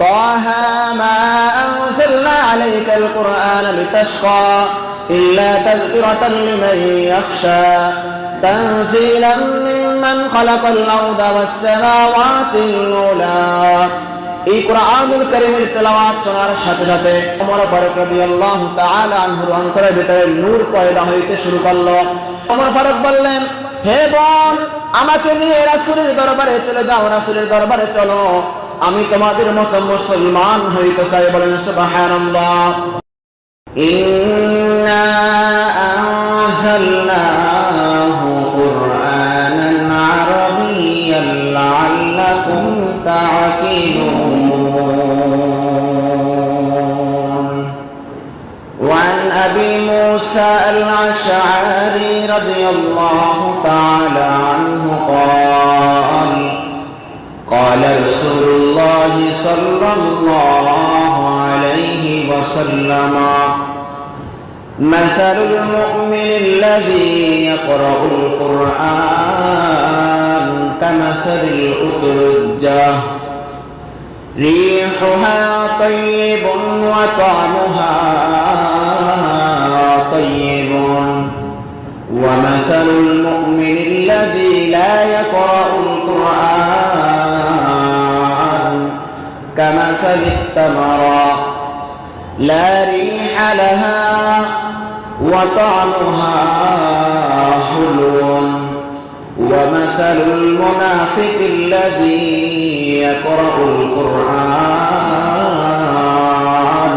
طه ما أنزلنا عليك القرآن لتشقى إلا تذكرة لمن يخشى تنزيلا ممن خلق الأرض والسماوات العلى। এই কুরআনুল কারীমের তেলাওয়াত শোনার সাথে সাথে ওমর ফারুক রাদিয়াল্লাহু তাআলা আনহুর অন্তরের ভিতরে নূর পয়দা হইতে শুরু করলো। ওমর ফারুক বললেন, হে বোন, আমাকে নিয়ে রাসূলের দরবারে চলে যাও, রাসূলের দরবারে চলো, আমি তোমাদের মতো মুসলমান হইতে চাই। বলেন সুবহানাল্লাহ। ইন্না আনজালনাহু কুরআনান আরাবিয়্যান লাআল্লাকুম তা'কিলুন। ওয়ান আবি মুসা আল-আশআরী রাদিয়াল্লাহু তাআলা আনহু قال قال رسول الله صلى الله عليه وسلم مثل المؤمن الذي يقرأ القرآن كمثل الأترجة ريحها طيب وطعمها طيب ومثل المؤمن الذي لا يقرأ القرآن كمثل التمرة لا ريح لها وطعمها حلو ومثل المنافق الذي يقرأ القرآن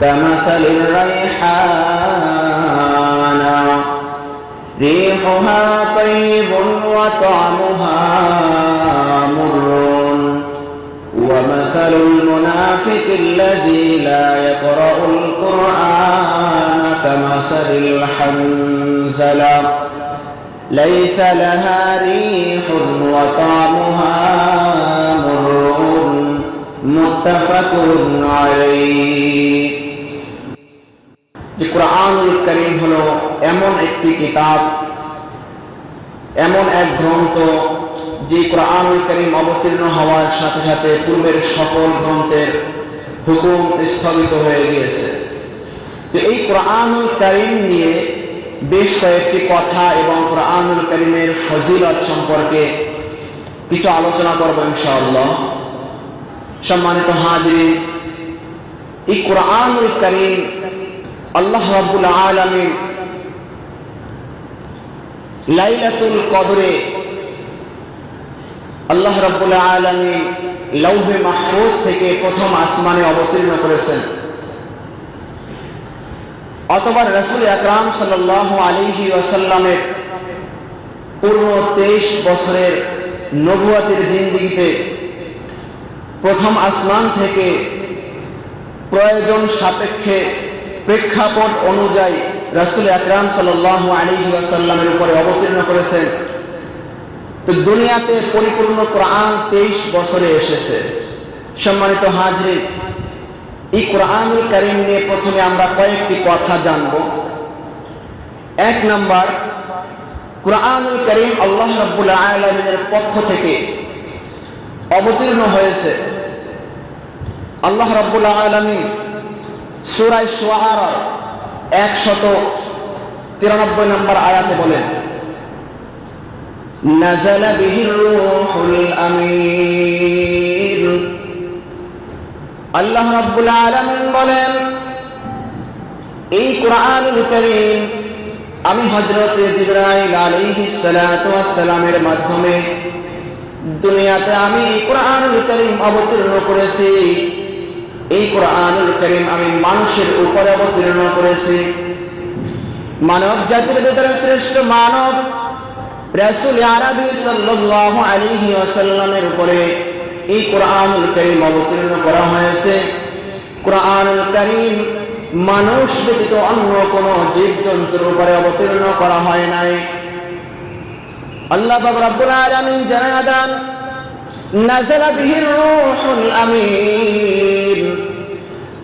كمثل الريحان ريحها طيب وطعمها مر ومثل المنافق الذي لا يقرأ القرآن كمثل الحنظلة ليس لها ريح وطعمها مر متفق عليه। যে কুরআনুল কারীম হলো এমন একটি কিতাব, এমন এক গ্রন্থ যে কুরআনুল কারীম অবতীর্ণ হওয়ার সাথে সাথে পূর্বের সকল গ্রন্থের হুকুম স্থগিত হয়ে গিয়েছে। তো এই কুরআনুল কারীম নিয়ে বেশ কয়েকটি কথা এবং কুরআনুল কারীমের ফজিলত সম্পর্কে কিছু আলোচনা করব ইনশাআল্লাহ। সম্মানিত হাজিরিন, এই কুরআনুল কারীম আল্লাহ রাব্বুল আলামিন লাইলাতুল কদরে আল্লাহ রাব্বুল আলামিন লৌহে মাহফুজ থেকে প্রথম আসমানে অবতীর্ণ করেছেন, অথবা রাসূল আকরাম সাল্লাল্লাহু আলাইহি ওয়াসাল্লামের পূর্ণ 23 বছরের নবুয়তের জিন্দেগিতে প্রথম আসমান থেকে প্রয়োজন সাপেক্ষে প্রেক্ষাপট অনুযায়ী রাসূল আকরাম সাল্লাল্লাহু আলাইহি ওয়াসাল্লামের উপরে অবতীর্ণ করেছেন। তো দুনিয়াতে পরিপূর্ণ কোরআন 23 বছরে এসেছে। সম্মানিত হাজিরিন, এই কুরআনুল কারীম নিয়ে প্রথমে আমরা কয়েকটি কথা জানব। এক নাম্বার, কুরআনুল কারীম আল্লাহ রাব্বুল আলামিনের পক্ষ থেকে অবতীর্ণ হয়েছে। আল্লাহ রাব্বুল আলামিন সূরা শুআরা 193 নম্বর আয়াতে বলেন, নাযালা বিহির রূহুল আমিন। আল্লাহ রাব্বুল আলামিন বলেন, এই কুরআনুল কারীম আমি হযরত জিবরাইল আলাইহিস সালাতু ওয়াস সালামের মাধ্যমে দুনিয়াতে আমি এই কুরআনুল কারীম অবতীর্ণ করেছি। এই কুরআনুল কারীম আমি মানুষের উপরে অবতীর্ণ করেছি। মানব জাতির ভিতরে শ্রেষ্ঠ মানব রাসূল আরবি সাল্লাল্লাহু আলাইহি ওয়াসাল্লামের উপরে এই কুরআনুল কারীম অবতীর্ণ করা হয়েছে। কুরআনুল কারীম মানুষ ব্যতীত অন্য কোনো জীবজন্তুর উপরে অবতীর্ণ করা হয় নাই। আল্লাহ পাক রব্বুল আলামিন জানায়া দেন, নাযালা বিহির রূহুল আমিন।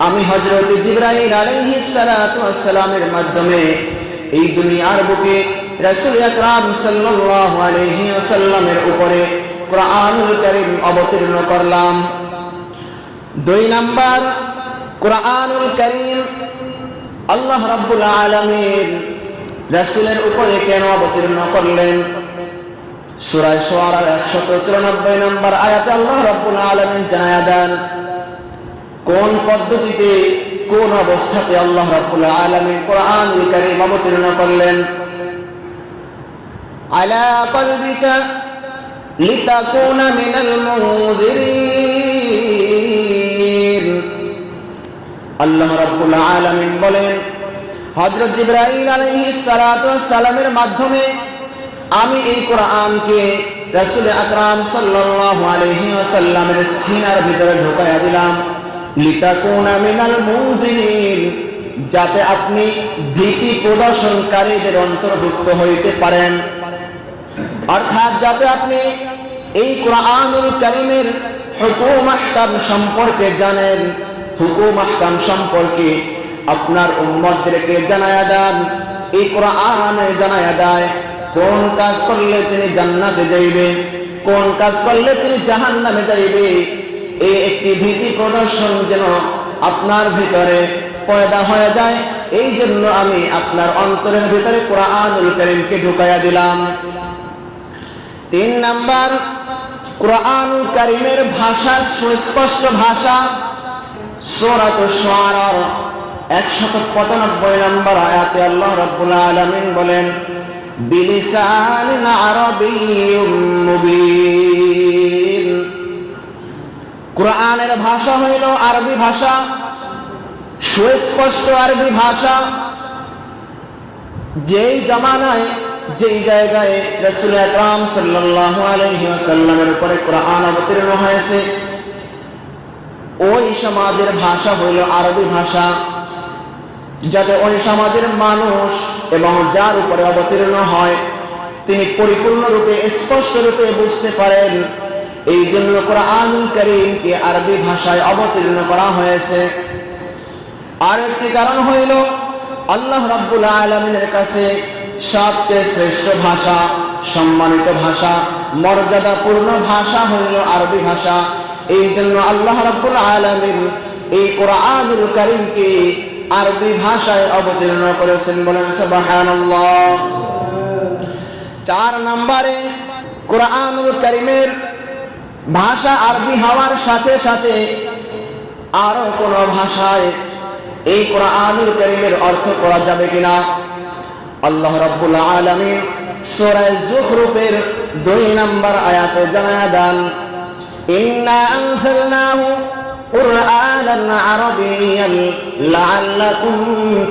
আমি হযরত জিবরাইল আলাইহিস সালাতু ওয়াস সালামের মাধ্যমে এই দুনিয়ার বুকে রাসূল আকরাম সাল্লাল্লাহু আলাইহি ওয়াসাল্লামের উপরে কুরআনুল কারীম অবতীর্ণ করলাম। দুই নাম্বার, কুরআনুল কারীম আল্লাহ রাব্বুল আলামিন রাসূলের উপরে কেন অবতীর্ণ করলেন? সূরা শুআরার 194 নম্বর আয়াতে আল্লাহ রাব্বুল আলামিন জানায়া দেন কোন পদ্ধতিতে, কোন অবস্থাতে আল্লাহ রাব্বুল আলামিন কুরআনুল কারীম অবতীর্ণ করলেন। আলা কলবিকা লিতাকুনা মিনাল মুনযিরিন। আল্লাহ রাব্বুল আলামিন বলেন, হযরত জিবরাইল আলাইহিস সালাতু ওয়াস সালামের মাধ্যমে আমি এই কোরআনকে রাসূল আকরাম সাল্লাল্লাহু আলাইহি ওয়াসাল্লামের সিনার ভিতরে ঢোকায়া দিলাম। লিতাকুনা মিনাল মুনযিরিন, যাতে আপনি ভীতি প্রদর্শনকারীদের অন্তর্ভুক্ত হইতে পারেন। অর্থাৎ যাতে আপনি এই কুরআনুল কারীমের হুকুম আহকাম সম্পর্কে জানেন, হুকুম আহকাম সম্পর্কে আপনার উম্মতদেরকে জানায়া দেন। এই কোরআনে জানায়া দেয় কোন কাজ করলে তিনি জান্নাতে যাইবে, কোন কাজ করলে তিনি জাহান্নামে যাইবে। এই একটি ভীতি প্রদর্শন যেন আপনার ভিতরে পয়দা হয়ে যায়, এই জন্য আমি আপনার অন্তরের ভিতরে কুরআনুল কারীমকে ঢুকাইয়া দিলাম। তিন নাম্বার, কুরআনুল কারীমের ভাষা সুস্পষ্ট ভাষা। সূরাতুশ শুআরার 195 নম্বর আয়াতে আল্লাহ রাব্বুল আলামিন বলেন, বিলিসানিন আরাবিয়্যিম মুবিন। কুরআনের ভাষা হইল আরবি ভাষা, সুস্পষ্ট আরবি ভাষা। যেই জামানায়, যেই জায়গায় রাসূল আকরাম সাল্লাল্লাহু আলাইহি ওয়াসাল্লামের উপরে কুরআন অবতীর্ণ হয়েছে, ওই সমাজের ভাষা হইল আরবি ভাষা, যাতে ওই সমাজের মানুষ এবং যার উপরে অবতীর্ণ হয় তিনি পরিপূর্ণরূপে স্পষ্ট রূপে বুঝতে পারেন। এই জন্য কুরআনুল কারীমকে আরবি ভাষায় অবতীর্ণ করা হয়েছে। আর একটি কারণ হইল আল্লাহ রাব্বুল আলামিনের কাছে সবচেয়ে শ্রেষ্ঠ ভাষা, সম্মানিত ভাষা, মর্যাদাপূর্ণ ভাষা হইল আরবি ভাষা। এই জন্য আল্লাহ রাব্বুল আলামিন এই কুরআনুল কারীমকে আরবি ভাষায় অবতীর্ণ করেছেন, বলেন সুবহানাল্লাহ। 4 নম্বরে, কুরআনুল কারীমের ভাষা আরবি হওয়ার সাথে সাথে আরো কোন ভাষায় এই কুরআনুল কারীমের অর্থ করা যাবে কিনা? আল্লাহ রাব্বুল আলামিন সূরা যুখরুফের 2 নম্বর আয়াতে জানায়া দেন, ইন্না আনজালনাহু কুরআনান আরাবিয়্যান লাআল্লাকুম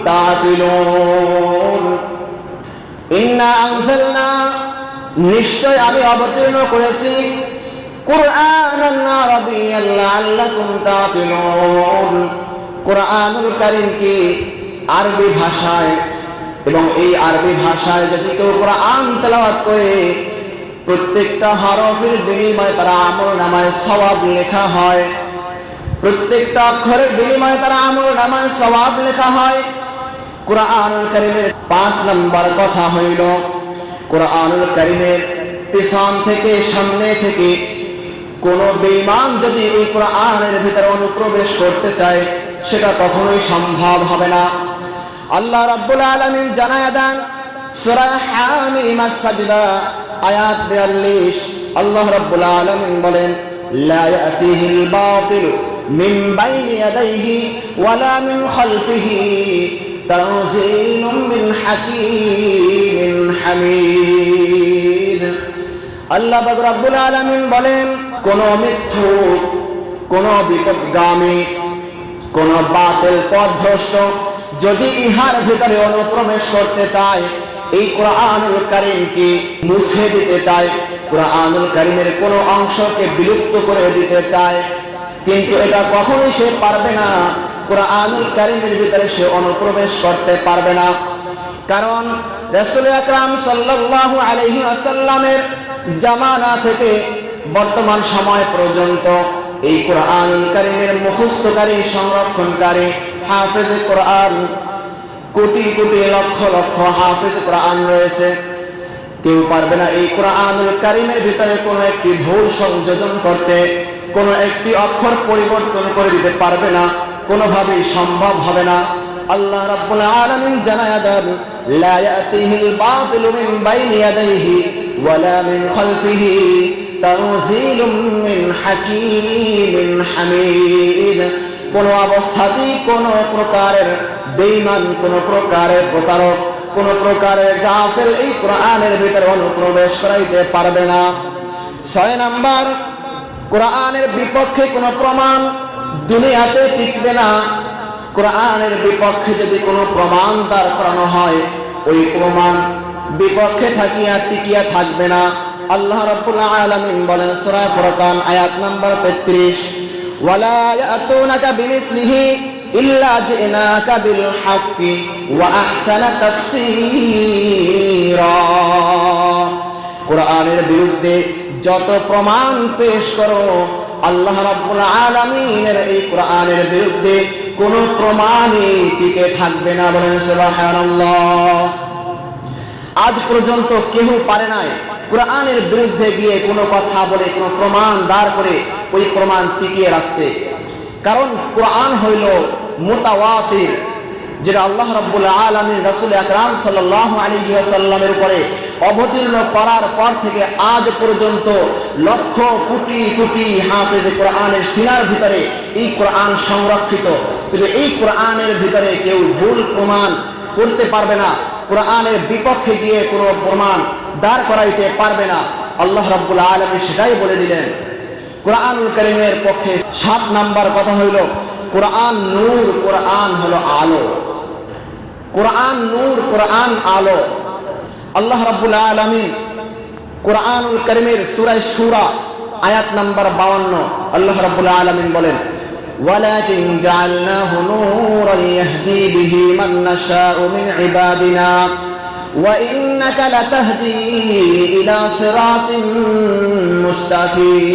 তা'কিলুন। ইন্না আনজালনা, নিশ্চয় আমি অবতীর্ণ করেছি, কুরআনান আরাবিয়্যান লাআল্লাকুম তা'কিলুন, কুরআনুল কারীমকে আরবি ভাষায়। এবং এই আরবি ভাষায় যদি কেউ কুরআন তেলাওয়াত করে, প্রত্যেকটা হরফের বিনিময়ে তার আমলনামায় সওয়াব লেখা হয়, প্রত্যেকটা অক্ষরের বিনিময়ে তার আমলনামায় সওয়াব লেখা হয়। কুরআনুল কারীমের 5 নম্বর কথা হইল, কুরআনুল কারীমের পিছন থেকে সামনে থেকে কোন বেঈমান যদি এই কুরআনের ভিতরে অনুপ্রবেশ করতে চায়, সেটা কখনোই সম্ভব হবে না। আল্লাহ রাব্বুল আলামিন জানায়া দেন সূরা হামিম আস-সাজদা আয়াত 42, আল্লাহ রাব্বুল আলামিন বলেন, লা ইয়াতিহিল বাতিল মিন বাইনি ইয়াদাইহি ওয়ালা মিন খালফিহি তানজিলুম মিন হাকীমিন হামিদ। আল্লাহ পাক রাব্বুল আলামিন বলেন, কোন মিথ্যুক, কোন বিপদগামী, কোন বাতিল পথভ্রষ্ট যদি ইহার ভিতরে অনুপ্রবেশ করতে চায়, এই কুরআনুল কারীমকে মুছে দিতে চায়, কুরআনুল কারীমের কোন অংশকে বিলুপ্ত করে দিতে চায়, কিন্তু এটা কখনোই সে পারবে না। কুরআনুল কারীমের ভিতরে সে অনুপ্রবেশ করতে পারবে না। কারণ রাসূল আকরাম সাল্লাল্লাহু আলাইহি ওয়াসাল্লামের জামানা থেকে বর্তমান সময় পর্যন্ত এই কুরআনুল কারীমের মুখস্থকারী, সংরক্ষণকারী, হাফেজ কোরআন কোটি কোটি লক্ষ লক্ষ হাফেজ কোরআন রয়েছে। কেউ পারবে না এই কুরআনুল কারীমের ভিতরে কোনো একটি ভুল সংযোজন করতে, কোনো একটি অক্ষর পরিবর্তন করে দিতে পারবে না, কোনোভাবেই সম্ভব হবে না। আল্লাহ রাব্বুল আলামিন জানায়া দেন, লা ইয়াতিহিল বাতিলু মিন বাইনি ইয়াদাইহি ওয়ালা মিন খালফিহি তানজিলুম মিন হাকীমিন হামিদ। কোন অবস্থাতেই কোন প্রকারের বেঈমান, কোন প্রকারের প্রতারক, কোন প্রকারের গাফেল এই কোরআনের ভিতরে অনুপ্রবেশ করাইতে পারবে না। 6 নাম্বার, কোরআনের বিপক্ষে কোনো প্রমাণ দুনিয়াতে টিকবে না। কোরআনের বিপক্ষে যদি কোনো প্রমাণ দাঁড় করানো হয়, ওই প্রমাণ বিপক্ষে থাকিয়া টিকিয়া থাকবে না। আল্লাহ রাব্বুল আলামিন বলেন সূরা ফুরকান আয়াত নাম্বার 33, ওয়ালা ইয়াতুনাকা বিমিসলিহি ইল্লা জিনাকা বিল হাক্কি ওয়া আহসানা তাফসীরা। কোরআনের বিরুদ্ধে যত প্রমাণ পেশ করো, আল্লাহ রাব্বুল আলামিনের এই কোরআনের বিরুদ্ধে কোনো প্রমাণই টিকে থাকবে না। বলেন সুবহানাল্লাহ। আজ পর্যন্ত কেউ পারে নাই কোরআনের বিরুদ্ধে গিয়ে কোনো কথা বলে কোনো প্রমাণ দাঁড় করে ওই প্রমাণ টিকিয়ে রাখতে। কারণ কোরআন হইল মুতাওয়াতির, যেটা আল্লাহ রাব্বুল আলামিন রাসূল আকরাম সাল্লাল্লাহু আলাইহি ওয়াসাল্লামের উপরে অবতীর্ণ করার পর থেকে আজ পর্যন্ত লক্ষ কোটি কোটি হাফেজে কোরআনের সিনার ভিতরে এই কোরআন সংরক্ষিত। কিন্তু এই কোরআনের ভিতরে কেউ ভুল প্রমাণ করতে পারবে না, কোরআনের বিপক্ষে গিয়ে কোনো প্রমাণ দাঁড় করাইতে পারবে না। আল্লাহ রাব্বুল আলামিন সেটাই বলে দিলেন কোরআনুল কারীমের পক্ষে। 7 নাম্বার কথা হইল কোরআন নূর, কোরআন হলো আলো। কোরআন নূর, কোরআন আলো। আল্লাহ রাব্বুল আলামিন কোরআনুল কারীমের সূরা শূরা আয়াত নাম্বার 52 আল্লাহ রাব্বুল আলামিন বলেন, ওয়ালাকিন জাআলনাহু নূরান ইয়াহদি বিহি মান নাশাউ মিন ইবাদিনা ওয়া ইন্নাকা লাতাহদি ইলা সিরাতিন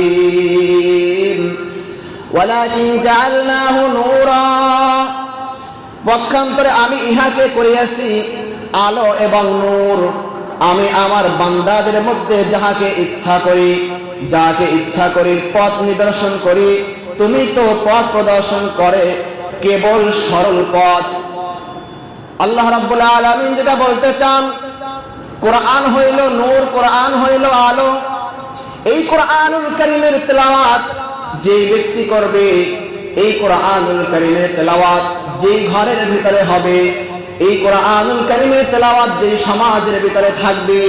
মুস্তাকিম। ওয়ালাকিন জাআলনাহু নূরা, পক্ষান্তরে আমি ইহাকে করিয়াছি আলো এবং নূর। আমি আমার বান্দাদের মধ্যে যাহাকে ইচ্ছা করি, যাকে ইচ্ছা করি পথ নিদর্শন করি। তুমি তো পথ প্রদর্শন করে কেবল সরল পথ। আল্লাহ রাব্বুল আলামিন যেটা বলতে চান, কোরআন হইল নূর, কোরআন হইল আলো। এই কোরআনুল কারীমের তেলাওয়াত যেই ব্যক্তি করবে, এই কোরআনুল কারীমের তেলাওয়াত যেই ঘরের ভিতরে হবে, এই কোরআনুল কারীমের তেলাওয়াত যেই সমাজের ভিতরে থাকবে,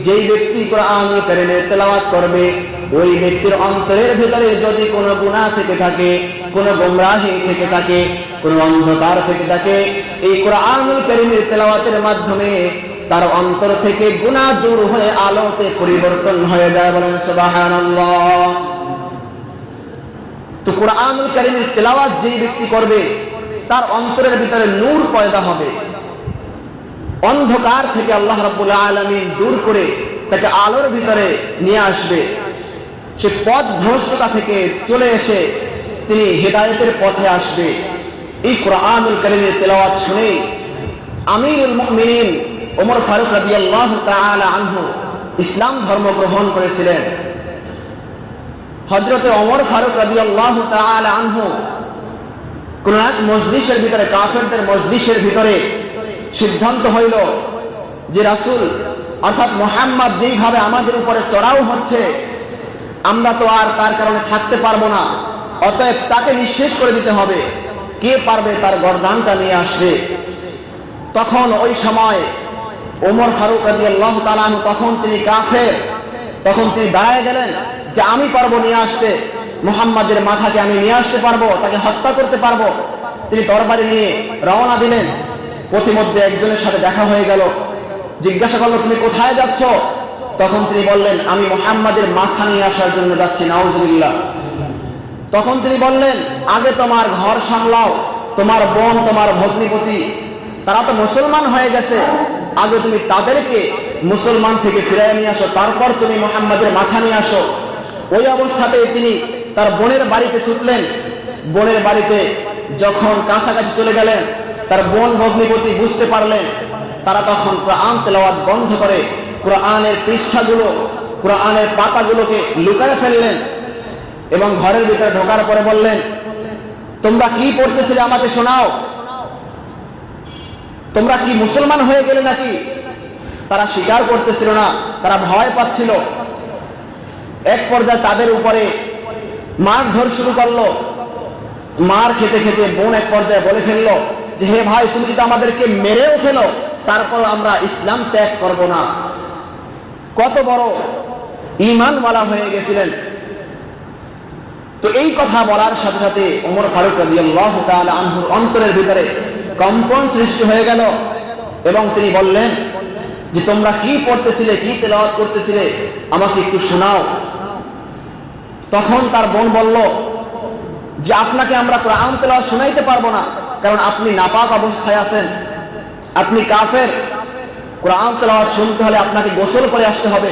যেই ব্যক্তি কোরআনুল কারীমের তেলাওয়াত করবে, ওই ব্যক্তির অন্তরের ভিতরে যদি কোনো গুনাহ থেকে থাকে, কোনো গোমরাহি থেকে থাকে, কোনো অন্ধকার থেকে থাকে, এই কোরআনুল কারীমের তেলাওয়াতের মাধ্যমে তার অন্তর থেকে গুনাহ দূর হয়ে আলোতে পরিবর্তন হয়ে যায়। বলেন সুবহানাল্লাহ। তো কোরআনুল কারীমের তেলাওয়াত যেই ব্যক্তি করবে, তার অন্তরের ভিতরে নূর পয়দা হবে। অন্ধকার থেকে আল্লাহ রাব্বুল আলামিন দূর করে তাকে আলোর ভিতরে নিয়ে আসবে। সে পথ ভ্রষ্টতা থেকে চলে এসে তিনি হেদায়েতের পথে আসবে। এই কোরআনুল কারীমের তেলাওয়াত শুনে আমিরুল মুমিনিন ওমর ফারুক রাদিয়াল্লাহু তাআলা আনহু ইসলাম ধর্ম গ্রহণ করেছিলেন। হযরতে ওমর ফারুক রাদিয়াল্লাহু তাআলা আনহু কোন এক মজলিসের ভিতরে, কাফেরদের মজলিসের ভিতরে সিদ্ধান্ত হইল যে রাসূল অর্থাৎ মুহাম্মদ যেইভাবে আমাদের উপরে চড়াও হচ্ছে, আমরা তো আর তার কারণে থাকতে পারবো না, অতএব তাকে নিঃশেষ করে দিতে হবে। কে পারবে তার গর্দানটা নিয়ে আসবে? তখন ওই সময় ওমর ফারুক রাদিয়াল্লাহু তাআলা আনহু, তখন তিনি কাফের, তখন তিনি দাঁড়ায় গেলেন যে আমি পারবো নিয়ে আসতে, মুহাম্মাদের মাথাকে আমি নিয়ে আসতে পারবো, তাকে হত্যা করতে পারবো। তিনি তরবারি নিয়ে রওনা দিলেন। পথিমধ্যে একজনের সাথে দেখা হয়ে গেল, জিজ্ঞাসা করলো তুমি কোথায় যাচ্ছ? তখন তিনি বললেন আমি মুহাম্মাদের মাথা নিয়ে আসার জন্য যাচ্ছি। নাউজুবিল্লাহ। তখন তিনি বললেন আগে তোমার ঘর সামলাও, তোমার বোন, তোমার ভগ্নিপতি তারা তো মুসলমান হয়ে গেছে, আগে তুমি তাদেরকে মুসলমান থেকে ফিরিয়ে নিয়ে আসো, তারপর তুমি মুহাম্মাদের মাথা নিয়ে আসো। ওই অবস্থাতে তিনি তার বোনের বাড়িতে ছুটলেন। বোনের বাড়িতে যখন কাছাকাছি চলে গেলেন, তার বোন ভগ্নিপতি বুঝতে পারলেন। তারা তখন কোরআন তেলাওয়াত বন্ধ করে কোরআনের পৃষ্ঠাগুলো, কোরআনের পাতাগুলোকে লুকায় ফেললেন। এবং ঘরের ভিতরে ঢোকার পরে বললেন, তোমরা কি পড়তেছিলে আমাকে শোনাও, তোমরা কি মুসলমান হয়ে গেলে নাকি? তারা স্বীকার করতেছিল না, তারা ভয় পাচ্ছিল। এক পর্যায়ে তাদের উপরে মারধর শুরু করলো। মার খেতে খেতে বোন এক পর্যায়ে বলে ফেললো যে, হে ভাই, তুমি যদি আমাদেরকে মেরেও ফেলো তারপর আমরা ইসলাম ত্যাগ করব না। কত বড় ঈমানওয়ালা হয়ে গেছিলেন। তো এই কথা বলার সাথে সাথে ওমর ফারুক রাদিয়াল্লাহু তাআলা আনহুর অন্তরের ভিতরে কম্পন সৃষ্টি হয়ে গেল এবং তিনি বললেন যে, তোমরা কি পড়তেছিলে, কি তেলাওয়াত করতেছিলে, আমাকে একটু শোনাও। তখন তার বোন বলল যে, আপনাকে আমরা কোরআন তেলাওয়াত শোনাইতে পারবো না, কারণ আপনি নাপাক অবস্থায় আছেন, আপনি কাফের। কোরআন তেলাওয়াত শুনতে হলে আপনাকে গোসল করে আসতে হবে,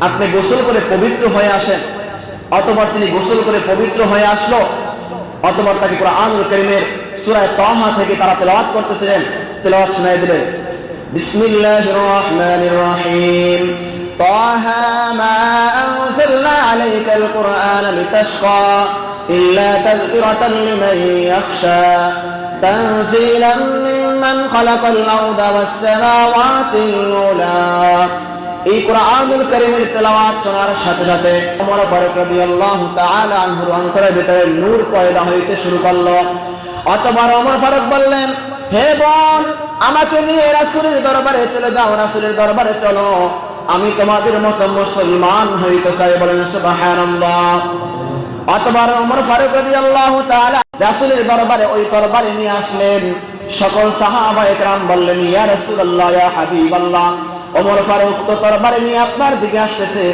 আপনি গোসল করে পবিত্র হয়ে আসেন। অতঃপর তিনি গোসল করে পবিত্র হয়ে আসলো। অতঃপর তাকে কোরআনুল কারীমের সূরা তাহা থেকে তারা তেলাওয়াত করতেছিলেন, তেলাওয়াত শোনায় দিলেন। বিসমিল্লাহির রহমানির রহিম। তাহা মা আনজালনা আলাইকাল কুরআনা লিতাশকা ইল্লা তাযকিরাতান লিমান ইয়াখশা তানজিলাম মিম্মান খালাকাল আরদা ওয়াস সামাওয়াতিল উলা। এই কোরআনুল কারীমের তেলাওয়াত শোনার সাথে সাথে ওমর ফারুক রাদিয়াল্লাহু তাআলা আনহুর অন্তরের ভিতরে নূর পয়দা হইতে শুরু করলো। অতঃপর ওমর ফারুক বললেন, হে বোন, আমাকে নিয়ে রাসূলের দরবারে চলে যাও, রাসূলের দরবারে চলো, আমি তোমাদের মতো মুসলমান হইতে চাই। বলেন সুবহানাল্লাহ। অতঃপর ওমর ফারুক রাদিয়াল্লাহু তাআলা রাসূলের দরবারে ওই তরবারি নিয়ে আসলেন। সকল সাহাবায়ে কেরাম বললেন, ইয়া রাসূলুল্লাহ, ইয়া হাবিবাল্লাহ, ওমর ফারুক তো তরবারি নিয়ে আপনার দিকে আসতেছে,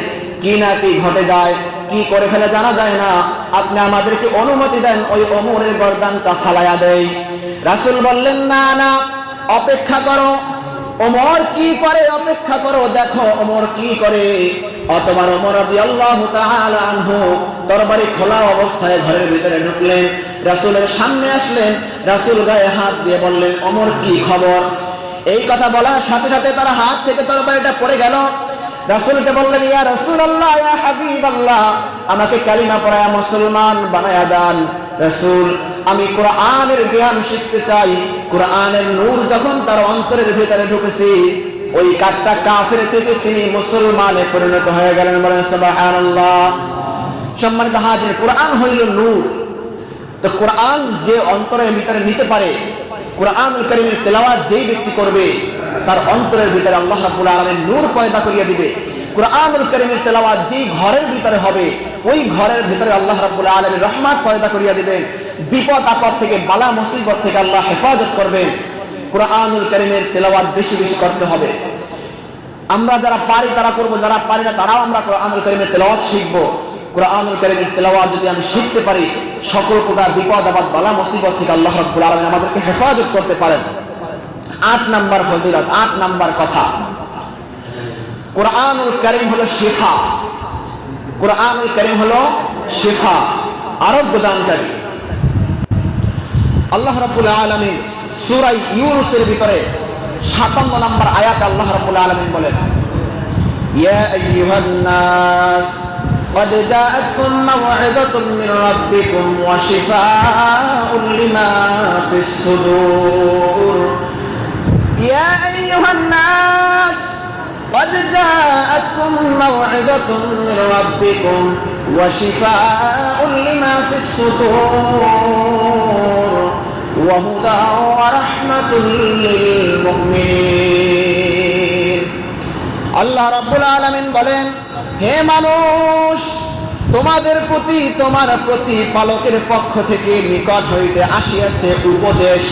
কি না কি ঘটে যায়, কি করে ফেলে জানা যায় না, আপনি আমাদেরকে অনুমতি দেন ওই ওমরের গর্দানটা ফালায়া দেই। রাসূল বললেন, না না, অপেক্ষা করো, ওমর কি করে অপেক্ষা করো, দেখো ওমর কি করে। অতঃপর ওমর রাদিয়াল্লাহু তাআলা আনহু তরবারি খোলা অবস্থায় ঘরের ভিতরে ঢুকলেন, রাসূলের সামনে আসলেন, রাসূল গায়ে হাত দিয়ে বললেন, ওমর কি খবর। এই কথা বলার সাথে সাথে তার হাত থেকে তরবারিটা পড়ে গেল। রাসূলকে বললেন, ইয়া রাসূলুল্লাহ, ইয়া হাবিবাল্লাহ, আমাকে কালিমা পড়ায়া মুসলমান বানায়া দেন। রাসূল, আমি কোরআনের জ্ঞান শিখতে চাই। কোরআনের নূর যখন তার অন্তরের ভিতরে ঢুকেছে, ওই কাটটা কাফের থেকে তিনি মুসলমানে পরিণত হয়ে গেলেন। বলেন সুবহানাল্লাহ। সম্মানিত হাজির, কোরআন হইল নূর। তো কোরআন যে অন্তরের ভিতরে নিতে পারে, কোরআনুল কারীমের তেলাওয়াত যেই ব্যক্তি করবে, তার অন্তরের ভিতরে আল্লাহ রাব্বুল আলামিন নূর পয়দা করিয়ে দিবে। কোরআনুল কারীমের তেলাওয়াত যেই ঘরের ভিতরে হবে, ওই ঘরের ভিতরে আল্লাহ রাব্বুল আলামিন রহমত পয়দা করিয়ে দিবেন। বিপদ আপদ থেকে, বালা মুসিবত থেকে আল্লাহ হেফাজত করবেন। কোরআনুল কারীমের তেলাওয়াত বেশি বেশি করতে হবে। আমরা যারা পারি তারা করব, যারা পারি না তারাও আমরা কোরআনুল কারীমের তেলাওয়াত শিখব। কোরআনুল কারীমের তেলাওয়াত যদি আমি শিখতে পারি, সকল প্রকার বিপদ আপদ, বালা মুসিবত থেকে আল্লাহ রাব্বুল আলামিন আমাদেরকে হেফাজত করতে পারেন। 8 নাম্বার ফজিলত, 8 নাম্বার কথা, কোরআনুল কারীম হলো শিফা। কোরআনুল কারীম হলো শিফা, আরোগ্য দানকারী। আল্লাহ রাব্বুল আলামিন সূরা ইউনূসের ভিতরে 57 নাম্বার আয়াতে আল্লাহ রাব্বুল আলামিন বলেন, ইয়া আইয়ুহান নাস قد جاءتكم موعظة من ربكم وشفاء لما في الصدور يا أيها الناس قد جاءتكم موعظة من ربكم وشفاء لما في الصدور وهدى ورحمة للمؤمنين আল্লাহ রাব্বুল আলামিন বলেন, হে মানুষ, তোমাদের প্রতি তোমার প্রতিপালকের পক্ষ থেকে নিকট হইতে আসিয়াছে উপদেশ,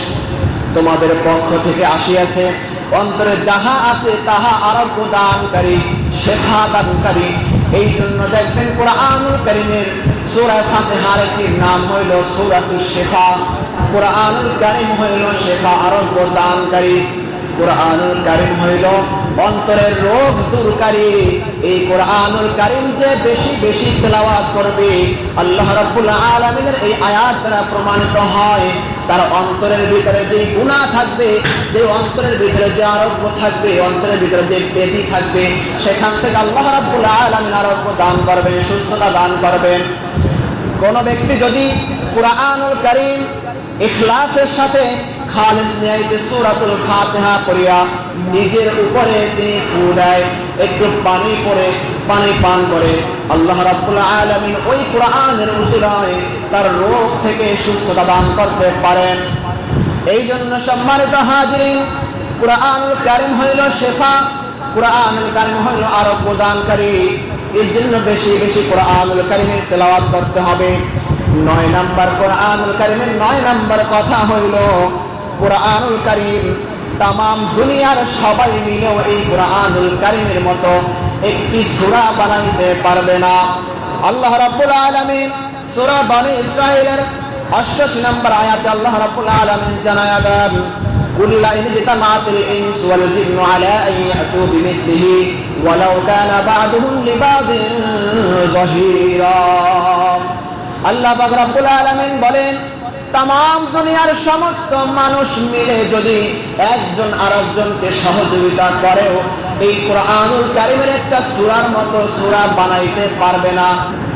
তোমাদের পক্ষ থেকে আসিয়াছে অন্তরে যাহা আছে তাহা আরোগ্য দানকারী, শেফা দানকারী। এই জন্য দেখবেন কোরআনুল কারীমের সূরা ফাতিহার একটি নাম হইল সূরাতুশ শিফা। কোরআনুল কারীম হইল শেফা, আরোগ্য দানকারী। কোরআনুল কারীম হইল অন্তরের রোগ দূরকারী। এই কোরআনুল কারীম যে বেশি বেশি তেলাওয়াত করবে, আল্লাহ রাব্বুল আলামিনের এই আয়াত দ্বারা প্রমাণিত হয়, তার অন্তরের ভিতরে যে গুনাহ থাকবে, যে অন্তরের ভিতরে যে আরোগ্য থাকবে, অন্তরের ভিতরে যে ব্যাধি থাকবে, সেখান থেকে আল্লাহ রাব্বুল আলামিন আরোগ্য দান করবেন, সুস্থতা দান করবেন। কোন ব্যক্তি যদি কুরআনুল কারীম ইখলাসের সাথে খালিস নিয়তে সূরাতুল ফাতিহা পড়িয়া নিজের উপরে তিনি ফু দেয়, একটু পানি পান করে, আল্লাহ রাব্বুল আলামিন ওই কুরআনের উসিলায় তার রোগ থেকে সুস্থতা দান করতে পারেন। এই জন্য সম্মানিত হাজিরিন, কুরআনুল কারীম হইল শেফা, কুরআনুল কারীম হইল আরোগ্য দানকারী। এর জন্য বেশি বেশি কুরআনুল কারীমের তেলাওয়াত করতে হবে। 9 নাম্বার কুরআনুল কারীমের 9 নাম্বার কথা হইল, কুরআনুল কারীম তামাম দুনিয়ার সবাই মিলেও এই কুরআনুল কারীমের মতো একটি সূরা বানাইতে পারবে না। আল্লাহ রাব্বুল আলামিন সূরা বনি ইসরাঈলের 88 নম্বর আয়াতে আল্লাহ রাব্বুল আলামিন জানায়া দেন, কুল্লা ইন জিতামাতিল ইনসু ওয়াল জিন্নু আলা আন ইয়াতু বিমিথলিহি ওয়ালাউ কানা বা'দুহুম লিবাদিন যাহিরা। আল্লাহ পাক রব্বুল আলামিন বলেন, তামাম দুনিয়ার সমস্ত মানুষ মিলে যদি একজন আরেকজনকে সহযোগিতা করেও এই কুরআনুল কারীমের একটা সূরার মতো সূরা বানাইতে পারবে না।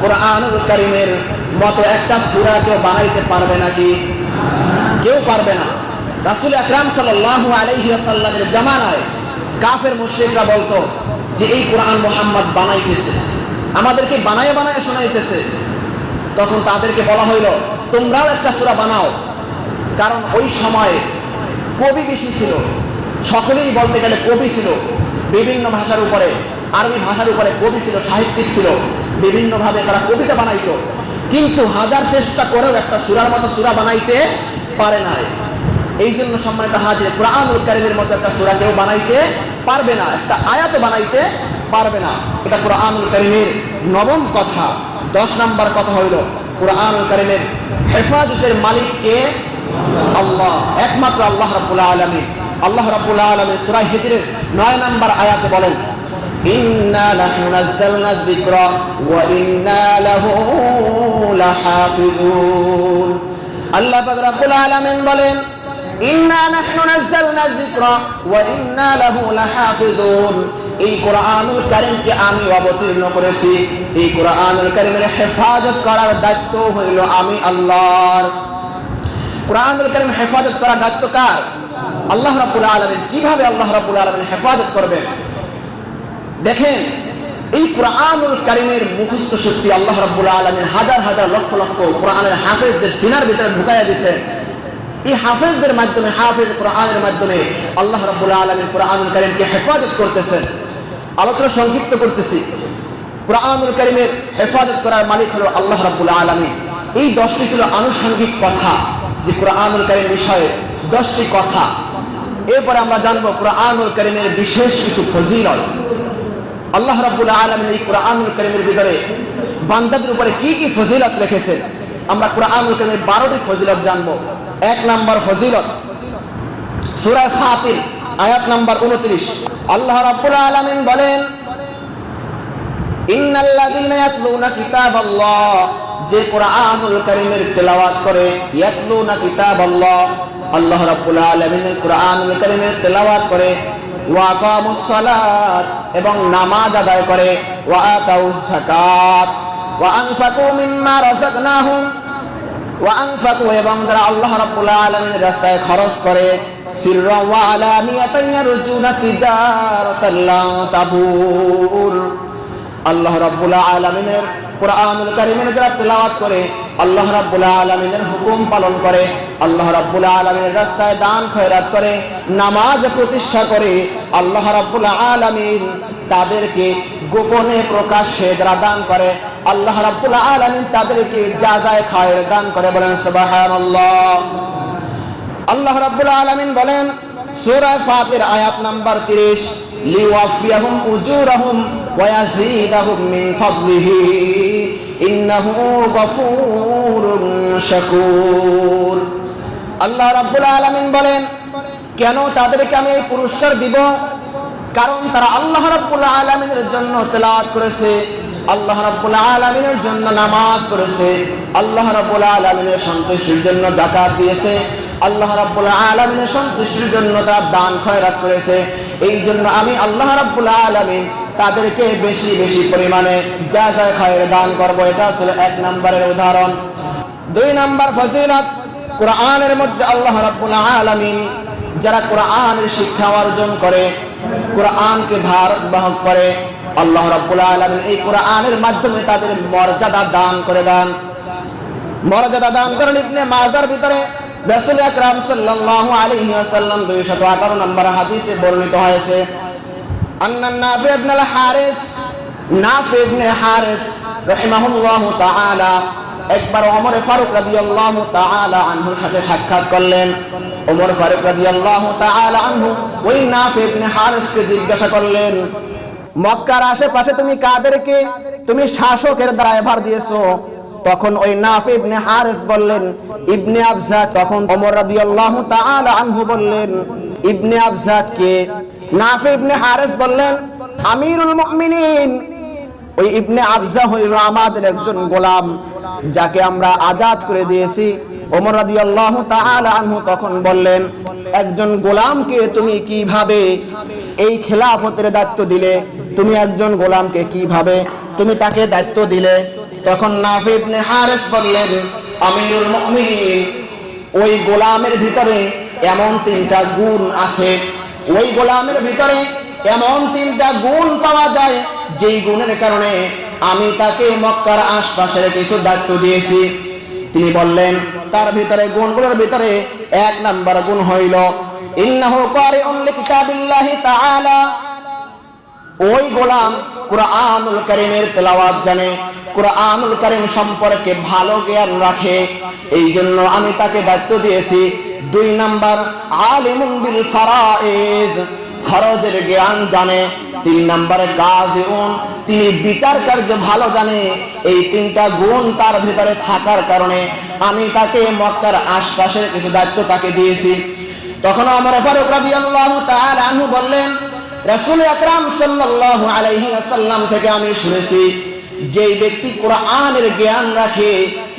কুরআনুল কারীমের মতো একটা সূরা কেউ বানাইতে পারবে নাকি? কেউ পারবে না। রাসূল আকরাম সাল্লাল্লাহু আলাইহি ওয়াসাল্লামের জামানায় কাফের মুশরিকরা বলতো যে এই কুরআন মুহাম্মদ বানাইতেছে, আমাদেরকে বানায় শোনাইতেছে। তখন তাদেরকে বলা হইল, তোমরাও একটা সূরা বানাও। কারণ ওই সময়ে কবি বেশি ছিল, সকলেই বলতে গেলে কবি ছিল। বিভিন্ন ভাষার উপরে, আরবি ভাষার উপরে কবি ছিল, সাহিত্যিক ছিল, বিভিন্নভাবে তারা কবিতা বানাইতো। কিন্তু হাজার চেষ্টা করেও একটা সূরার মতো সূরা বানাইতে পারে নাই। এই জন্য সম্মানিত হাজির, কুরআনুল কারীমের মতো একটা সূরা কেউ বানাইতে পারবে না, একটা আয়াতও বানাইতে পারবে না। এটা কুরআনুল কারীমের 9ম কথা। 10 নাম্বার কথা হইল, কুরআনুল কারীমের হেফাজতের মালিক কে? আল্লাহ, একমাত্র আল্লাহ রাব্বুল আলামিন। আল্লাহ রাব্বুল আলামিন সূরা হিজরের 9 নাম্বার আয়াতে বলেন, ইন্না নাহনু নাযালনা যিকরা ওয়া ইন্না লাহু লাহাফিজুন। আল্লাহ পাক রব্বুল আলামিন বলেন, ইন্না নাহনু নাযালনা যিকরা ওয়া ইন্না লাহু লাহাফিজুন। এই কুরআনুল কারীমকে আমি অবতীর্ণ করেছি, এই কুরআনুল কারীমের হেফাজত করার দায়িত্ব হইল আমি আল্লাহর। কুরআনুল কারীম হেফাজত করার দায়িত্ব কার? আল্লাহ রাব্বুল আলামিন। কিভাবে আল্লাহ রাব্বুল আলামিন হেফাজত করবেন? দেখেন, এই কুরআনুল কারীমের মুখস্থ শক্তি আল্লাহ রাব্বুল আলামিন হাজার হাজার লক্ষ লক্ষ কুরআনের হাফেজদের সিনার ভিতরে ঢুকাইয়া দিয়েছেন। এই হাফেজদের মাধ্যমে, হাফেজ কুরআনের মাধ্যমে আল্লাহ রাব্বুল আলামিন কুরআনুল কারীমকে হেফাজত করতেছেন। আলোচনা সংক্ষিপ্ত করতেছি। কুরআনুল কারীমের হেফাজত করার মালিক হলো আল্লাহ রাব্বুল আলামিন। এই 10টি ছিল আনুষঙ্গিক কথা, যে কুরআনুল কারীম বিষয়ে 10টি কথা। এরপরে আমরা জানবো কুরআনুল কারীমের বিশেষ কিছু ফজিলত। আল্লাহ রাব্বুল আলামিন এই কুরআনুল কারীমের ভিতরে বান্দাদের উপরে কি কি ফজিলত রেখেছেন। আমরা কুরআনুল কারীমের 12টি ফজিলত জানবো। 1 নাম্বার ফজিলত, সূরা ফাতির আয়াত নাম্বার 29। আল্লাহ রাব্বুল আলামিন বলেন, ইন্নাল্লাযীনা ইয়াতলুনা কিতাবাল্লাহ, যে কুরআনুল কারীমের তেলাওয়াত করে, ইয়াতলুনা কিতাবাল্লাহ, আল্লাহ রাব্বুল আলামিনের কুরআনুল কারীমের তেলাওয়াত করে, ওয়া আকামুস সালাত, এবং নামাজ আদায় করে, ওয়া আতাউজ যাকাত, ওয়া আনফাকু মিম্মা রাযাকনাহুম, ওয়া আনফাকু, এবং যারা আল্লাহ রাব্বুল আলামিনের রাস্তায় খরচ করে, সিররা ওয়া আলানিয়াতান ইয়ারজুনা তিজারাতান লা তাবুর। আল্লাহ রাব্বুল আলামিনের কুরআনুল কারীমের যারা তেলাওয়াত করে, আল্লাহ রাব্বুল আলামিনের হুকুম পালন করে, আল্লাহ রাব্বুল আলামিনের রাস্তায় দান খয়রাত করে, নামাজ প্রতিষ্ঠা করে, আল্লাহ রাব্বুল আলামিন তাদেরকে গোপনে প্রকাশ্যে যারা দান করে, আল্লাহ রাব্বুল আলামিন তাদেরকে জাযায়ে খায়র দান করে। বলেন সুবহানাল্লাহ। আল্লাহ রাব্বুল আলামিন বলেন সূরা ফাতির আয়াত নাম্বার 30, লিওয়াফিয়াহুম উজুরাহুম ওয়া ইয়াজিদাহুম মিন ফাদলিহি ইন্নাহু গফুরুন শাকুর। আল্লাহ রাব্বুল আলামিন বলেন, কেন তাদেরকে আমি এই পুরস্কার দিব? কারণ তারা আল্লাহ রাব্বুল আলামিনের জন্য তেলাওয়াত করেছে, আল্লাহ রাব্বুল আলামিনের জন্য নামাজ পড়েছে, আল্লাহ রাব্বুল আলামিনের সন্তুষ্টির জন্য যাকাত দিয়েছে, আল্লাহ রাব্বুল আলামিনের সন্তুষ্টির জন্য তারা দান খয়রাত করেছে। এই জন্য আমি আল্লাহ রাব্বুল আলামিন তাদেরকে বেশি বেশি পরিমাণে যা যা খায়ের দান করব। এটা আসলে 1 নম্বরের উদাহরণ। 2 নম্বর ফজিলত, কোরআনের মধ্যে আল্লাহ রাব্বুল আলামিন যারা কোরআনের শিক্ষা অর্জন করে, কোরআনকে ধারণ করে, আল্লাহ রাব্বুল আলামিন এই কোরআনের মাধ্যমে তাদের মর্যাদা দান করে দেন। মর্যাদা দান করেন। ইবনে মাজার ভিতরে রাসূল আকরাম সাল্লাল্লাহু আলাইহি ওয়াসাল্লাম 218 নম্বর হাদিসে বর্ণিত হয়েছে, আন্না নাফি ইবনে হারিস রাহিমাহুল্লাহু তাআলা একবার ওমর ফারুক রাদিয়াল্লাহু তাআলা আনহুর সাথে সাক্ষাৎ করলেন। ওমর ফারুক রাদিয়াল্লাহু তাআলা আনহু ওই নাফি ইবনে হারিসকে জিজ্ঞাসা করলেন, মক্কার আশেপাশে তুমি কাদেরকে তুমি শাসকের দায়ভার দিয়েছো? তখন ওই নাফি ইবনে হারিস বললেন, ইবনে আবজা। তখন ওমর রাদিয়াল্লাহু তাআলা আনহু বললেন, ইবনে আবজা কে? নাফি ইবনে হারিস বললেন, আমিরুল মুমিনিন। ওই ইবনে আবজা হইল আমাদের একজন গোলাম, যাকে আমরা আজাদ করে দিয়েছি। ওমর রাদিয়াল্লাহু তাআলা আনহু তখন বললেন, একজন গোলামকে তুমি কিভাবে এই খেলাফতের দায়িত্ব দিলে? তুমি একজন গোলামকে কিভাবে তুমি তাকে দায়িত্ব দিলে? তখন নাফি ইবনে হারিস বললেন, আমিরুল মুমিনিন, ওই গোলামের ভিতরে এমন 3টা গুণ আছে, ওই গোলামের ভিতরে এমন 3টা গুণ পাওয়া যায় যেই গুণের কারণে আমি তাকে মক্কার আশপাশের কিছু দায়িত্ব দিয়েছি। তিনি বললেন, তার ভিতরে গুণগুলোর ভিতরে 1 নম্বর গুণ হইল, ইন্নাহু কারিউন লিকিতাবিল্লাহি তাআলা। ওই গোলাম কুরআনুল কারীমের তেলাওয়াত জানে, কুরআনুল কারীম সম্পর্কে ভালো জ্ঞান রাখে, এই জন্য আমি তাকে দায়িত্ব দিয়েছি। 2 নম্বর, আলিমুন বিল ফারাইজ, ফরজের জ্ঞান জানে। 3 নম্বরে গাজিউন, তিনি বিচার কার্য ভালো জানে। এই 3টা গুণ তার ভিতরে থাকার কারণে আমি তাকে মক্কার আশপাশের কিছু দায়িত্ব তাকে দিয়েছি। তখন ওমর ফারুক রাদিয়াল্লাহু তাআলা আনহু বললেন, রাসূল আকরাম সাল্লাল্লাহু আলাইহি ওয়াসাল্লাম থেকে আমি শুনেছি, যেই ব্যক্তি কোরআনের জ্ঞান রাখে,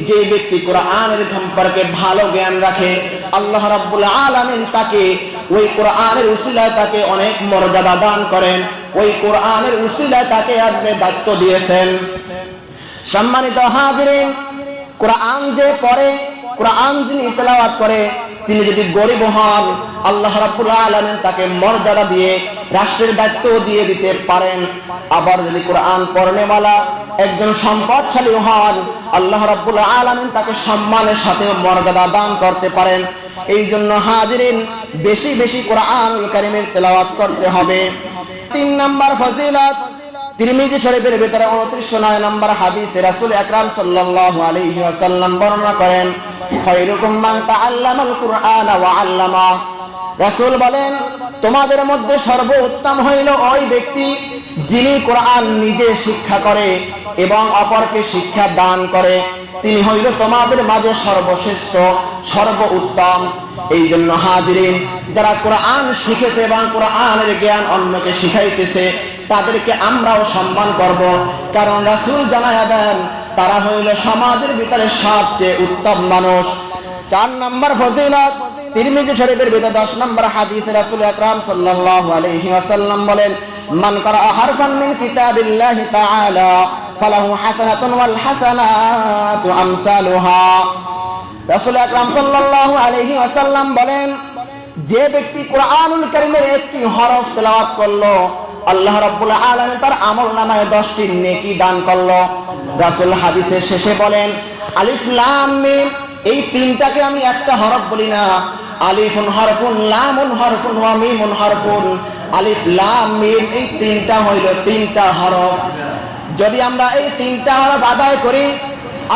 যেই ব্যক্তি কোরআনের সম্পর্কে ভালো জ্ঞান রাখে, আল্লাহ রাব্বুল আলামিন তাকে ওই কোরআনের উসিলায় তাকে অনেক মর্যাদা দান করেন। ওই কোরআনের উসিলায় তাকে আপনি দায়িত্ব দিয়েছেন। সম্মানিত হাজিরিন, কোরআন যে পড়ে, কোরআন যিনি তেলাওয়াত করে, তিনি যদি গরিব হন, আল্লাহ রাব্বুল আলামিন তাকে মর্যাদা দিয়ে রাষ্ট্রের দায়িত্ব দিয়ে দিতে পারেন। আবার যদি কোরআন পড়নেওয়ালা একজন সম্পদশালী হন, আল্লাহ রাব্বুল আলামিন তাকে সম্মানের সাথে মর্যাদা দান করতে পারেন। এই জন্য হাজিরিন, বেশি বেশি কোরআনুল কারীমের তেলাওয়াত করতে হবে। 3 নম্বর ফজিলত, তিরমিজি শরীফের ভিতরে 2909 নম্বর হাদিসে রাসূল আকরাম সাল্লাল্লাহু আলাইহি ওয়াসাল্লাম বর্ণনা করেন, খায়রুকুম মান তাআল্লামাল কুরআনা ওয়া আল্লামা। রাসূল বলেন, তোমাদের মধ্যে সর্বোত্তম হইল ওই ব্যক্তি যিনি কোরআন নিজে শিক্ষা করে এবং অপরকে শিক্ষা দান করে। তিনি হইল তোমাদের মাঝে সর্বশ্রেষ্ঠ, সর্বোত্তম। এই জন্য হাজিরিন, যারা কোরআন শিখেছে এবং কোরআনের জ্ঞান অন্যকে শিখাইতেছে, তাদেরকে আমরাও সম্মান করব, কারণ রাসূল জানায়া দেন তারা হইল সমাজের ভিতরে সবচেয়ে উত্তম মানুষ। 4 নম্বর ফজিলত, তিরমিজি শরীফের ভিতরে 10 নম্বর হাদিসে রাসূল আকরাম সাল্লাল্লাহু আলাইহি ওয়াসাল্লাম বলেন, মান কারা হারফান মিন কিতাবিল্লাহি তাআলা ফালাহু হাসানাতুন ওয়াল হাসানাতু আমসালুহা। রাসূল আকরাম সাল্লাল্লাহু আলাইহি ওয়াসাল্লাম বলেন, যে ব্যক্তি কোরআনুল কারীমের একটি হরফ তেলাওয়াত করলো, আল্লাহ রাব্বুল আলামিন তার আমলনামায় 10টি নেকি দান করলো। রাসূল হাদিসের শেষে বলেন, আলিফ লাম মিম, এই 3টাকে আমি একটা হরফ বলি না, আলিফুন হরফুন, লামুন হরফুন, ওয়া মিমুন হরফুন। আলিফ লাম মিম এই 3টা হইল 3টা হরফ। যদি আমরা এই 3টা হরফ আদায় করি,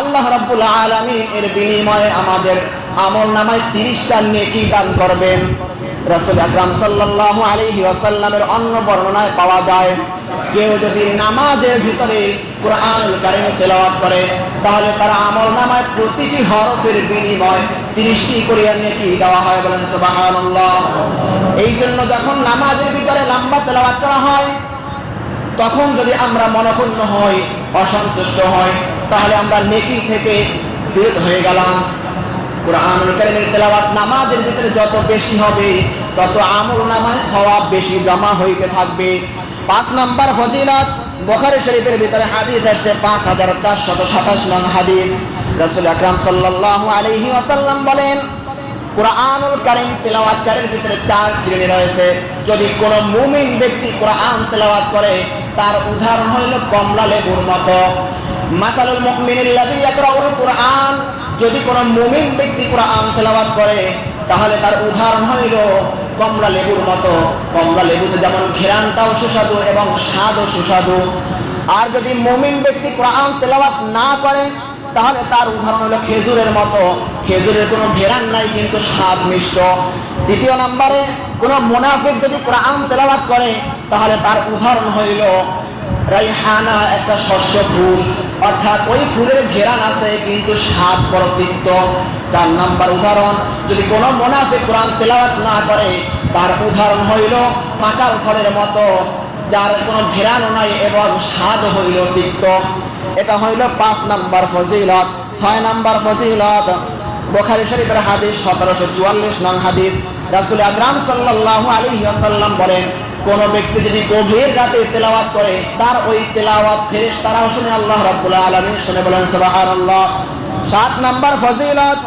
আল্লাহ রাব্বুল আলামিন এর বিনিময়ে আমাদের আমলনামায় 30টা নেকি দান করবেন। রাসূল আকরাম সাল্লাল্লাহু আলাইহি ওয়াসাল্লামের অন্য বর্ণনায় পাওয়া যায়, কেউ যদি নামাজের ভিতরে কোরআনুল কারীম তেলাওয়াত করে, তাহলে তার আমলনামায় প্রতিটি হরফের বিনিময়ে 30টি করে নেকি দেওয়া হয়। বলেন সুবহানাল্লাহ। এই জন্য যখন নামাজের ভিতরে লম্বা তেলাওয়াত করা হয়, তখন যদি আমরা মনক্ষুণ্ণ হই, অসন্তুষ্ট হই, তাহলে আমরা নেকি থেকে বিরত হয়ে গেলাম। কোরআনুল কারীমের তেলাওয়াত নামাজের ভিতরে যত বেশি হবে, তত আমলনামায় সওয়াব বেশি জমা হইতে থাকবে। 5 নাম্বার ফজিলত, বুখারী শরীফের ভিতরে হাদিস আছে 5427 নং হাদিস। রাসূল আকরাম সাল্লাল্লাহু আলাইহি ওয়াসাল্লাম বলেন, কুরআনুল কারীম তেলাওয়াতকারীর ভিতরে 4 শ্রেণী রয়েছে। যদি কোনো মুমিন ব্যক্তি কুরআন তেলাওয়াত করে, তার উদাহরণ হইল কমলা লেবুর মতো। মাসালুল মুমিনিল্লাযী ইয়াকরাউল কুরআন, যদি কোনো মুমিন ব্যক্তি কুরআন তেলাওয়াত করে, তাহলে তার উদাহরণ হইল কমলা লেবুর মতো। কমলা লেবুতে যেমন ঘ্রাণটাও সুস্বাদু এবং স্বাদও সুস্বাদু। আর যদি মুমিন ব্যক্তি কুরআন তেলাওয়াত না করে, তাহলে তার উদাহরণ হলো খেজুরের মতো। খেজুরের কোনো ঘ্রাণ নাই, কিন্তু স্বাদ মিষ্ট। দ্বিতীয় নম্বরে, কোনো মুনাফিক যদি কুরআন তেলাওয়াত করে, তাহলে তার উদাহরণ হইল রাইহানা, একটা শস্য ফুল, অর্থাৎ ওই ফুলের ঘ্রাণ আছে কিন্তু স্বাদ বড় তিক্ত। 4 নাম্বার উদাহরণ, যদি কোনো মুনাফিক কুরআন তেলাওয়াত না করে, তার উদাহরণ হইল পাকাল ফলের মতো, যার কোনো ঘ্রাণও নাই এবং স্বাদ হইল তিক্ত। এটা হইল 5 নাম্বার ফজিলত। 6 নাম্বার ফজিলত, বুখারী শরীফের হাদিস 1744 নং হাদিস। রাসূল আকরাম সাল্লাল্লাহু আলাইহি ওয়াসাল্লাম বলেন, কোন ব্যক্তি যদি গভীর রাতে তেলাওয়াত করে, তার ওই তেলাওয়াত ফেরেশতারাও শুনে, আল্লাহ রাব্বুল আলামিন শুনে, বলেন সুবহানাল্লাহ। 7 নাম্বার ফজিলত,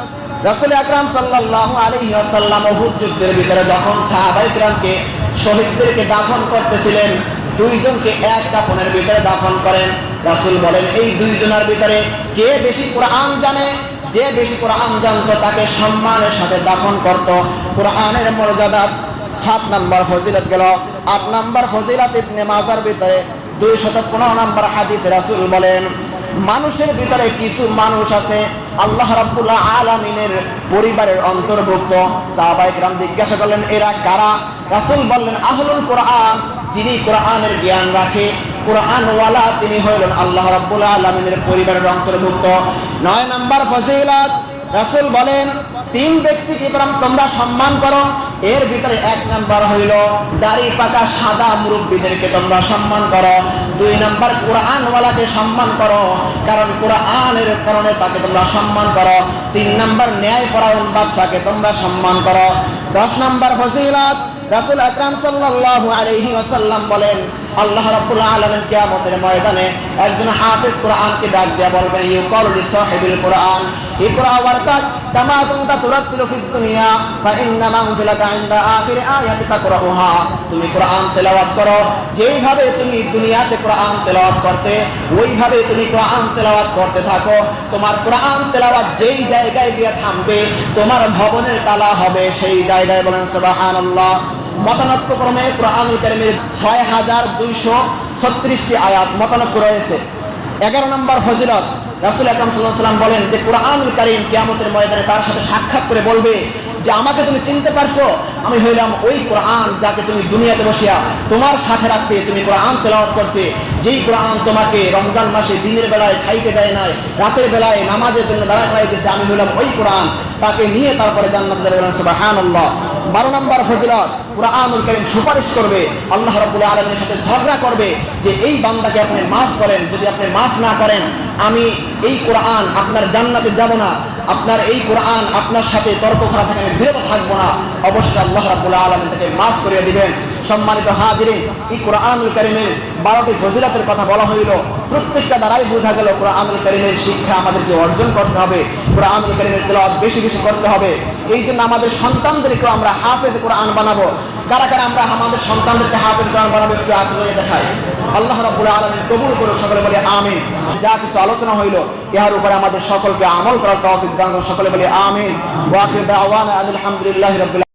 রাসূল আকরাম সাল্লাল্লাহু আলাইহি ওয়াসাল্লাম উহুদ যুদ্ধের ভিতরে যখন সাহাবায়ে কিরামকে, শহীদদেরকে দাফন করতেছিলেন, 2 জনকে এক কাফনের ভিতরে দাফন করেন। রাসূল বলেন, এই 2 জনের ভিতরে কে বেশি কোরআন জানে? যে বেশি কোরআন জানতো তাকে সম্মানের সাথে দাফন করত। কোরআনের মর্যাদা 7 নাম্বার ফজিলত গেল। 8 নাম্বার ফজিলত, ইবনে মাজার ভিতরে 215 নাম্বার হাদিস, রাসূল বলেন, মানুষের ভিতরে কিছু মানুষ আছে আল্লাহ রাব্বুল আলামিনের পরিবারের অন্তর্ভুক্ত। সাহাবায়ে কিরাম জিজ্ঞাসা করলেন, এরা কারা? রাসূল বললেন, আহলুল কোরআন, যিনি কোরআনের জ্ঞান রাখে, কোরআনওয়ালা, তিনি হইলেন আল্লাহ রাব্বুল আলামিনের পরিবারের অন্তর্ভুক্ত। 9 নাম্বার ফজিলত, রাসূল বলেন, 3 ব্যক্তিকে তোমরা সম্মান করো। এর ভিতরে 1 নাম্বার হইল দাড়ি পাকা সাদা মুরব্বীদেরকে তোমরা সম্মান করো। 2 নাম্বার কোরআনওয়ালাকে সম্মান করো, কারণ কোরআনের কারণে তাকে তোমরা সম্মান করো। 3 নাম্বার ন্যায়পরায়ণ বাদশাকে তোমরা সম্মান করো। 10 নাম্বার ফজিলত, রাসূল আকরাম সাল্লাল্লাহু আলাইহি ওয়াসাল্লাম বলেন, আল্লাহ রাব্বুল আলামিন কিয়ামতের ময়দানে একজন হাফেজ কোরআনকে ডাক দিয়ে বলবেন, ইউকালু লিসাহিবিল কোরআন ইকরা ওয়ারতাক কামা কুনতা তুরাত্তিলু ফিদ দুনিয়া ফা ইন্না মানজিলাকা ইনদা আখির আয়াতি তাকরাউহা। তুমি কোরআন তেলাওয়াত করো, যেইভাবে তুমি দুনিয়াতে কোরআন তেলাওয়াত করতে, ওইভাবে তুমি কোরআন তেলাওয়াত করতে থাকো। তোমার কোরআন তেলাওয়াত যেই জায়গায় গিয়ে থামবে, তোমার ভবনের তালা হবে সেই জায়গায়। বলেন সুবহানাল্লাহ। মতানক্যক্রমে কোরআনুল কারীমের 6236টি আয়াত মতানক্য রয়েছে। 11 নম্বর ফজিলত, রাসূল আকরাম সাল্লাল্লাহু আলাইহি ওয়াসাল্লাম বলেন যে কুরআনুল কারীম কিয়ামতের ময়দানে তার সাথে সাক্ষাৎ করে বলবে যে, আমাকে তুমি চিনতে পারছো? আমি হইলাম ওই কোরআন যাকে তুমি দুনিয়াতে বসিয়া তোমার সাথে রাখতে, তুমি কোরআন তেলাওয়াত করতে, যেই কোরআন তোমাকে রমজান মাসে দিনের বেলায় খাইতে দেয় নাই, রাতের বেলায় নামাজের জন্য দাঁড়া করাই দিয়েছে। আমি হইলাম ওই কোরআন, তাকে নিয়ে তারপরে জান্নাতে যাবে। বলেন সুবহানাল্লাহ। 12 নম্বর ফজিলত, কুরআনুল কারীম সুপারিশ করবে, আল্লাহ রাব্বুল আলামিনের সাথে ঝগড়া করবে যে এই বান্দাকে আপনি মাফ করেন, যদি আপনি মাফ না করেন আমি এই কোরআন আপনার জান্নাতে যাব না, আপনার এই কোরআন আপনার সাথে তর্ক করা থেকে আমি বিরত থাকবো না। অবশ্যই আল্লাহ রাব্বুল আলামিন তাকে মাফ করে দিবেন। সম্মানিত হাজিরিন, এই কুরআনুল কারীমের 12টি ফজিলতের কথা বলা হইল। প্রত্যেকটা দ্বারাই বোঝা গেল কুরআনুল কারীমের শিক্ষা আমাদেরকে অর্জন করতে হবে, কুরআনুল কারীমের তেলাওয়াত বেশি বেশি করতে হবে। এই জন্য আমাদের সন্তানদেরকে আমরা হাফেজ কোরআন বানাবো। কারা কারা আমরা আমাদের সন্তানদেরকে হাফেজ কোরআন বানাবো একটু হাত তুলে দেখাই। আল্লাহ রাব্বুল আলামিন কবুল করুক, সকলে বলে আমিন। যা কিছু আলোচনা হইল ইহার উপরে আমাদের সকলকে আমল করার তৌফিক দান করুন, সকলে বলে আমিন। ওয়া আখিরু দাওয়ানা আলহামদুলিল্লাহি রাব্বিল